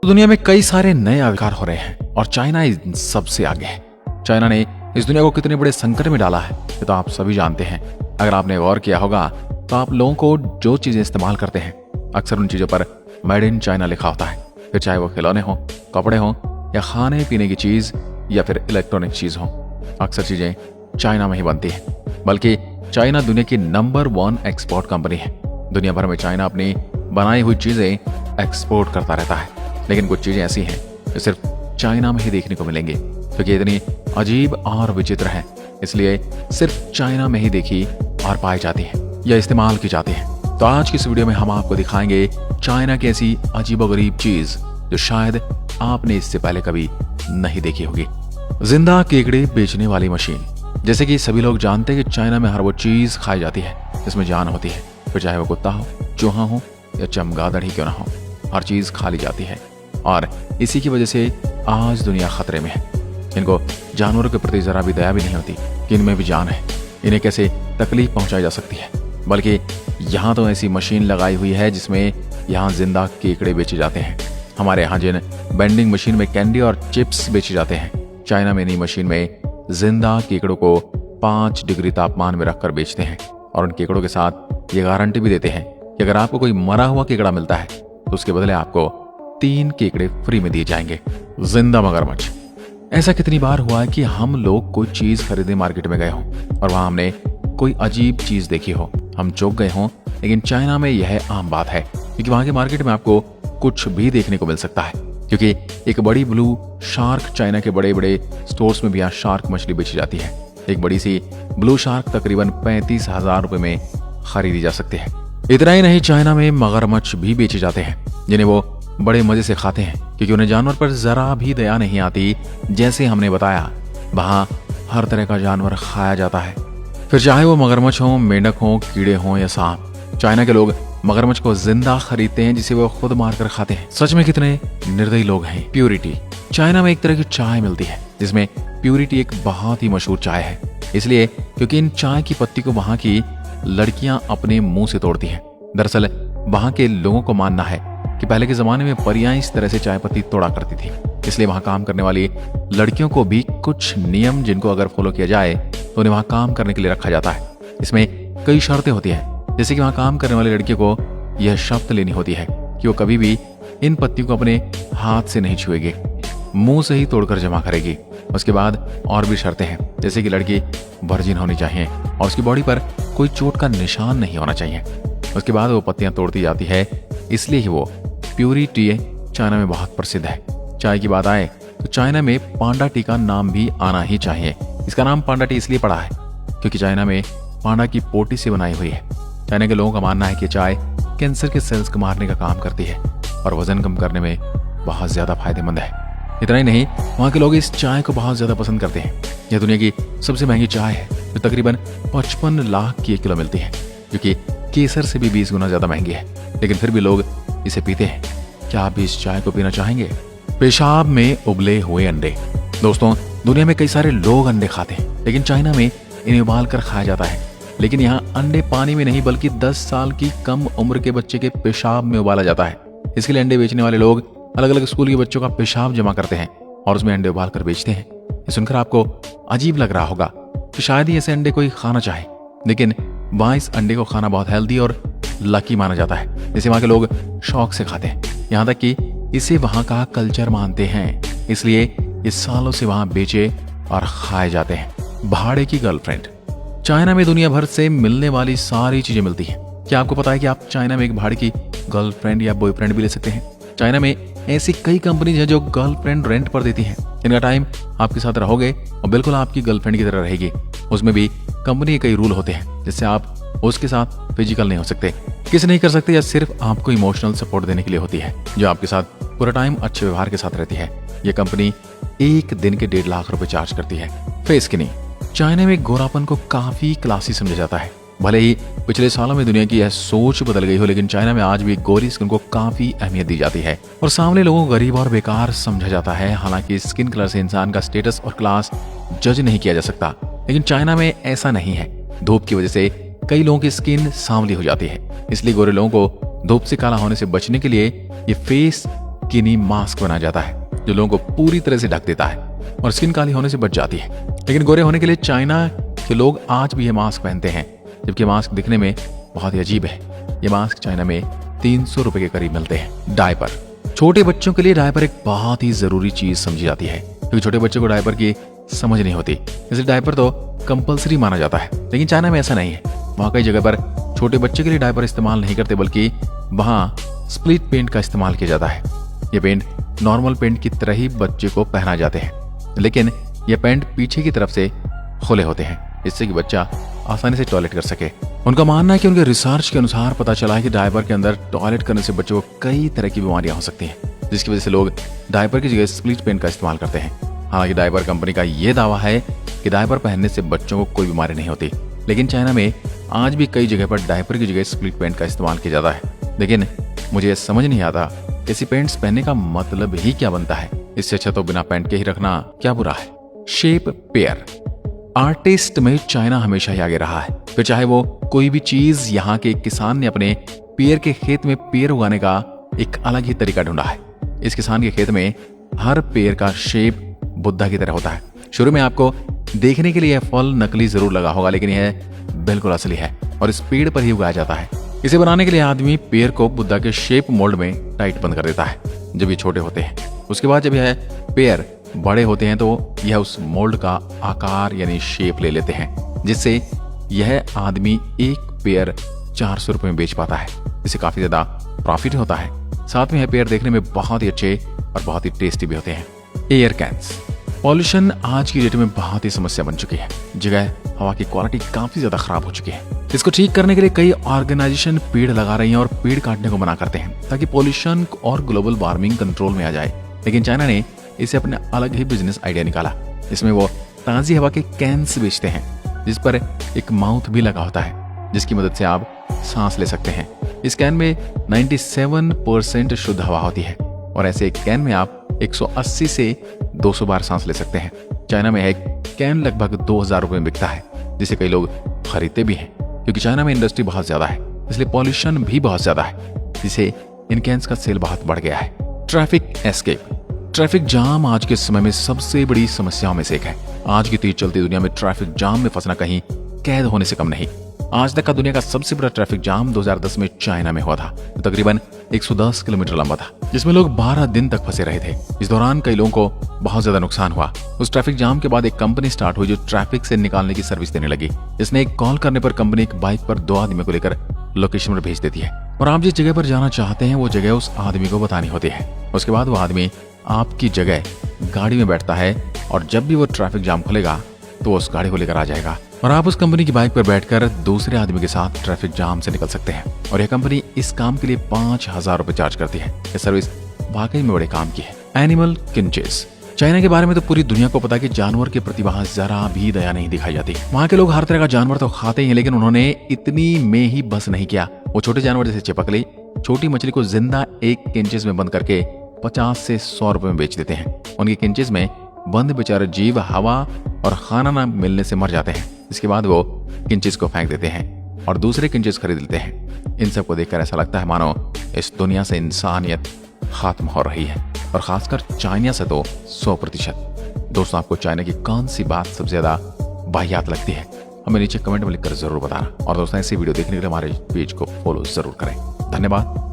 तो दुनिया में कई सारे नए आविष्कार हो रहे हैं और चाइना इन सबसे आगे है। चाइना ने इस दुनिया को कितने बड़े संकट में डाला है ये तो आप सभी जानते हैं। अगर आपने गौर किया होगा तो आप लोगों को जो चीजें इस्तेमाल करते हैं अक्सर उन चीजों पर मेड इन चाइना लिखा होता है, फिर चाहे वो खिलौने हो, कपड़े हो या खाने पीने की चीज या फिर इलेक्ट्रॉनिक चीज हो, अक्सर चीजें चाइना में ही बनती है। बल्कि चाइना दुनिया की नंबर 1 एक्सपोर्ट कंपनी है। दुनिया भर में चाइना अपनी बनाई हुई चीजें एक्सपोर्ट करता रहता है, लेकिन कुछ चीजें ऐसी हैं जो सिर्फ चाइना में ही देखने को मिलेंगी क्योंकि इतनी अजीब और विचित्र है, इसलिए सिर्फ चाइना में ही देखी और पाई जाती है या इस्तेमाल की जाती है। तो आज की इस वीडियो में हम आपको दिखाएंगे चाइना की ऐसी अजीबोगरीब चीज जो शायद आपने इससे पहले कभी नहीं देखी होगी। जिंदा केकड़े बेचने वाली मशीन। जैसे कि सभी लोग जानते हैं कि चाइना में हर वो चीज खाई जाती है जिसमें जान होती है, फिर चाहे वो कुत्ता हो, चूहा हो या चमगादड़ ही क्यों ना हो, हर चीज खा ली जाती है और इसी की वजह से आज दुनिया खतरे में है। इनको जानवरों के प्रति जरा भी दया भी नहीं होती कि इनमें भी जान है, इन्हें कैसे तकलीफ पहुंचाई जा सकती है। बल्कि यहाँ तो ऐसी मशीन लगाई हुई है जिसमें यहाँ जिंदा केकड़े बेचे जाते हैं। हमारे यहाँ जिन बेंडिंग मशीन में कैंडी और चिप्स बेचे जाते हैं, चाइना में इन्हीं मशीन में जिंदा केकड़ों को 5 डिग्री तापमान में रखकर बेचते हैं और उन केकड़ों के साथ ये गारंटी भी देते हैं कि अगर आपको कोई मरा हुआ केकड़ा मिलता है तो उसके बदले आपको 3 केकड़े फ्री में दिए जाएंगे। जिंदा मगरमच्छ। ऐसा कितनी बार हुआ है कि हम लोग कोई चीज खरीदने मार्केट में गए हों और वहां हमने कोई अजीब चीज देखी हो, हम चौंक गए हों, लेकिन चाइना में यह आम बात है क्योंकि वहां के मार्केट में आपको कुछ भी देखने को मिल सकता है। क्योंकि एक बड़ी ब्लू शार्क, चाइना के बड़े बड़े स्टोर्स में भी यहाँ शार्क मछली बेची जाती है। एक बड़ी सी ब्लू शार्क तकरीबन 35,000 रुपए में खरीदी जा सकती है। इतना ही नहीं, चाइना में मगरमच्छ भी बेचे जाते हैं जिन्हें वो बड़े मजे से खाते हैं क्योंकि उन्हें जानवर पर जरा भी दया नहीं आती। जैसे हमने बताया, वहां हर तरह का जानवर खाया जाता है, फिर चाहे वो मगरमच्छ हो, मेंढक हो, कीड़े हो या सांप। चाइना के लोग मगरमच्छ को जिंदा खरीदते हैं जिसे वो खुद मारकर खाते हैं। सच में कितने निर्दयी लोग हैं। प्यूरिटी। चाइना में एक तरह की चाय मिलती है जिसमें प्यूरिटी एक बहुत ही मशहूर चाय है, इसलिए क्योंकि इन चाय की पत्ती को वहां की लड़कियां अपने मुंह से तोड़ती हैं। दरअसल वहां के लोगों को मानना है कि पहले के जमाने में परियां इस तरह से चाय पत्ती तोड़ा करती थी, इसलिए वहां काम करने वाली लड़कियों को भी कुछ नियम जिनको अगर फॉलो किया जाए तो उन्हें वहां काम करने के लिए रखा जाता है। इसमें कई शर्तें होती हैं, जैसे कि वहां काम करने वाली लड़कियों को यह शर्त लेनी होती है कि वो कभी भी इन पत्तियों को अपने हाथ से नहीं छुएगी, मुंह से ही तोड़कर जमा करेगी। उसके बाद और भी शर्तें हैं, जैसे कि लड़की वर्जिन होनी चाहिए और उसकी बॉडी पर कोई चोट का निशान नहीं होना चाहिए। उसके बाद वो पत्तियां तोड़ती जाती है, इसलिए ही वो प्यूरी टी चाइना में बहुत प्रसिद्ध है। चाय की बात आए तो चाइना में पांडा टी का नाम भी आना ही चाहिए। इसका नाम पांडा टी इसलिए पड़ा है क्योंकि चाइना में पांडा की पोटी से बनाई हुई है। चाइना के लोगों का मानना है कि चाय कैंसर के सेल्स को मारने का काम करती है और वजन कम करने में बहुत ज्यादा फायदेमंद है। इतना ही नहीं, वहाँ के लोग इस चाय को बहुत ज्यादा पसंद करते हैं। यह दुनिया की सबसे महंगी चाय है जो तकरीबन 55 लाख की 1 किलो मिलती है, जो कि केसर से भी 20 गुना ज्यादा महंगी है, लेकिन फिर भी लोग इसे पीते हैं। क्या आप भी इस चाय को पीना चाहेंगे? पेशाब में उबले हुए अंडे। दोस्तों, दुनिया में कई सारे लोग अंडे खाते हैं, लेकिन चाइना में इन्हें उबाल कर खाया जाता है। लेकिन यहाँ अंडे पानी में नहीं बल्कि 10 साल की कम उम्र के बच्चे के पेशाब में उबाला जाता है। इसके लिए अंडे बेचने वाले लोग अलग अलग स्कूल के बच्चों का पेशाब जमा करते हैं और उसमें अंडे उबाल कर बेचते हैं। ये सुनकर आपको अजीब लग रहा होगा कि शायद ही ऐसे अंडे कोई खाना चाहे, लेकिन वहाँ इस अंडे को खाना बहुत हेल्दी और लकी माना जाता है, जिसे वहाँ के लोग शौक से खाते हैं। यहाँ तक कि इसे वहाँ का कल्चर मानते हैं, इसलिए ये सालों से वहाँ बेचे और खाए जाते हैं। भाड़े की गर्लफ्रेंड। चाइना में दुनिया भर से मिलने वाली सारी चीजें मिलती हैं। क्या आपको पता है कि आप चाइना में एक भाड़े की गर्लफ्रेंड या बॉयफ्रेंड भी ले सकते हैं? चाइना में ऐसी कई कंपनीज हैं जो गर्लफ्रेंड रेंट पर देती हैं। इनका टाइम आपके साथ रहोगे और बिल्कुल आपकी गर्लफ्रेंड की तरह रहेगी। उसमें भी कंपनी के कई रूल होते हैं, जिससे आप उसके साथ फिजिकल नहीं हो सकते, किस नहीं कर सकते, या सिर्फ आपको इमोशनल सपोर्ट देने के लिए होती है, जो आपके साथ पूरा टाइम अच्छे व्यवहार के साथ रहती है। ये कंपनी एक दिन के 1.5 लाख रुपए चार्ज करती है। Face skinning. चाइना में गोरापन को काफी क्लासी समझा जाता है। भले ही पिछले सालों में दुनिया की यह सोच बदल गई हो, लेकिन चाइना में आज भी गोरी स्किन को काफी अहमियत दी जाती है और सामने लोगों को गरीब और बेकार समझा जाता है। हालांकि स्किन कलर से इंसान का स्टेटस और क्लास जज नहीं किया जा सकता, लेकिन चाइना में ऐसा नहीं है। धूप की वजह से कई लोगों की स्किन सांवली हो जाती है, इसलिए गोरे लोगों को धूप से काला होने से बचने के लिए ये फेस स्किनी मास्क बनाया जाता है जो लोगों को पूरी तरह से ढक देता है और स्किन काली होने से बच जाती है। लेकिन गोरे होने के लिए चाइना के लोग आज भी ये मास्क पहनते हैं, जबकि मास्क दिखने में बहुत ही अजीब है। ये मास्क चाइना में 300 रुपए के करीब मिलते हैं। डायपर, छोटे बच्चों के लिए डायपर एक बहुत ही जरूरी चीज समझी जाती है, क्योंकि छोटे बच्चों को डायपर की समझ नहीं होती, इसलिए डायपर तो कंपलसरी माना जाता है। लेकिन चाइना में ऐसा नहीं है। वहाँ कई जगह पर छोटे बच्चे के लिए डायपर इस्तेमाल नहीं करते, बल्कि वहाँ स्प्लिट पेंट का इस्तेमाल किया जाता है। ये पेंट नॉर्मल पेंट की तरह ही बच्चे को पहना जाते हैं, लेकिन ये पेंट पीछे की तरफ से खुले होते हैं, जिससे कि बच्चा आसानी से टॉयलेट कर सके। उनका मानना है कि उनके रिसर्च के अनुसार पता चला है कि डायपर के अंदर टॉयलेट करने से बच्चों को कई तरह की बीमारियां हो सकती हैं, जिसकी वजह से लोग डायपर की जगह स्प्लिट पेंट का इस्तेमाल करते हैं। हालांकि डायपर कंपनी का यह दावा है कि डायपर पहनने से बच्चों को कोई बीमारी नहीं होती, लेकिन चाइना में आज भी कई जगह पर डायपर की जगह स्प्लिट पेंट का इस्तेमाल किया जाता है। लेकिन मुझे ये समझ नहीं आता ऐसी पेंट्स पहनने का मतलब ही क्या बनता है। इससे अच्छा तो बिना पेंट के ही रखना क्या बुरा है। शेप पेयर, आर्टिस्ट में चाइना हमेशा ही आगे रहा है। फिर चाहे वो कोई भी चीज, यहाँ के किसान ने अपने पेड़ के खेत में पेड़ उगाने का एक अलग ही तरीका ढूंढा है। इस किसान के खेत में हर पेड़ का शेप बुद्धा की तरह होता है। शुरू में आपको देखने के लिए यह फल नकली जरूर लगा होगा, लेकिन यह बिल्कुल असली है और इस पेड़ पर ही उगाया जाता है। इसे बनाने के लिए आदमी पेड़ को बुद्धा के शेप मोल्ड में टाइट बंद कर देता है जब ये छोटे होते हैं। उसके बाद जब यह पेड़ बड़े होते हैं तो यह उस मोल्ड का आकार यानी शेप ले लेते हैं, जिससे यह आदमी एक पेयर 400 रुपए में बेच पाता है। इससे काफी ज्यादा प्रॉफिट होता है। साथ में यह पेयर देखने में बहुत ही अच्छे और बहुत ही टेस्टी भी होते हैं। एयर कैंस, पॉल्यूशन आज की डेट में बहुत ही समस्या बन चुकी है। जगह हवा की क्वालिटी काफी ज्यादा खराब हो चुकी है। इसको ठीक करने के लिए कई ऑर्गेनाइजेशन पेड़ लगा रही हैं और पेड़ काटने को मना करते हैं, ताकि पॉल्यूशन और ग्लोबल वार्मिंग कंट्रोल में आ जाए। लेकिन चाइना ने इसे अपने अलग ही बिजनेस आइडिया निकाला। इसमें वो ताजी हवा के कैंस बेचते हैं, जिस पर एक माउथ भी लगा होता है, जिसकी मदद से आप सांस ले सकते हैं। इस कैन में 97% शुद्ध हवा होती है और ऐसे एक कैन में आप 180 से 200 बार सांस ले सकते हैं। चाइना में एक कैन लगभग 2000 रुपए में बिकता है, जिसे कई लोग खरीदते भी हैं, क्योंकि चाइना में इंडस्ट्री बहुत ज्यादा है, इसलिए पॉल्यूशन भी बहुत ज्यादा है, जिसे इन कैंस का सेल बहुत बढ़ गया है। ट्रैफिक एस्केप, ट्रैफिक जाम आज के समय में सबसे बड़ी समस्याओं में से एक है। आज की तेज चलती दुनिया में ट्रैफिक जाम में फंसना कहीं कैद होने से कम नहीं। आज तक का दुनिया का सबसे बड़ा ट्रैफिक जाम 2010 में चाइना में हुआ था, जो तकरीबन 110 किलोमीटर लंबा था, जिसमें लोग 12 दिन तक फंसे रहे थे। इस दौरान कई लोगों को बहुत ज्यादा नुकसान हुआ। उस ट्रैफिक जाम के बाद एक कंपनी स्टार्ट हुई जो ट्रैफिक से निकालने की सर्विस देने लगी। इसने एक कॉल करने पर कंपनी एक बाइक पर 2 आदमी को लेकर लोकेशन पर भेज देती है और आप जिस जगह पर जाना चाहते हैं वो जगह उस आदमी को बतानी होती है। उसके बाद वो आदमी आपकी जगह गाड़ी में बैठता है और जब भी वो ट्रैफिक जाम खुलेगा तो वो उस गाड़ी को लेकर आ जाएगा और आप उस कंपनी की बाइक पर बैठकर दूसरे आदमी के साथ ट्रैफिक जाम से निकल सकते हैं। और यह कंपनी इस काम के लिए 5000 रुपए चार्ज करती है। यह सर्विस वाकई में बड़े काम की है। एनिमल किंचेस, चाइना के बारे में तो पूरी दुनिया को पता है कि जानवर के प्रति वहां जरा भी दया नहीं दिखाई जाती। वहां के लोग हर तरह का जानवर तो खाते ही हैं, लेकिन उन्होंने इतनी में ही बस नहीं किया। वो छोटे जानवर जैसे चिपकली, छोटी मछली को जिंदा एक किंचेस में बंद करके 50 से 100 रुपए में बेच देते हैं। उनके किंचेस में बंद बेचारे जीव हवा और खाना न मिलने से मर जाते हैं। इसके बाद वो किंचेस को फेंक देते हैं और दूसरे किंचेस खरीद लेते हैं। इन सब को देखकर ऐसा लगता है मानो इस दुनिया से इंसानियत खत्म हो रही है, और खासकर चाइना से तो 100%। दोस्तों, आपको चाइना की कौन सी बात सबसे ज्यादा वाहियात लगती है, हमें नीचे कमेंट में लिखकर जरूर बताना। और दोस्तों, ऐसी वीडियो देखने के लिए हमारे पेज को फॉलो जरूर करें। धन्यवाद।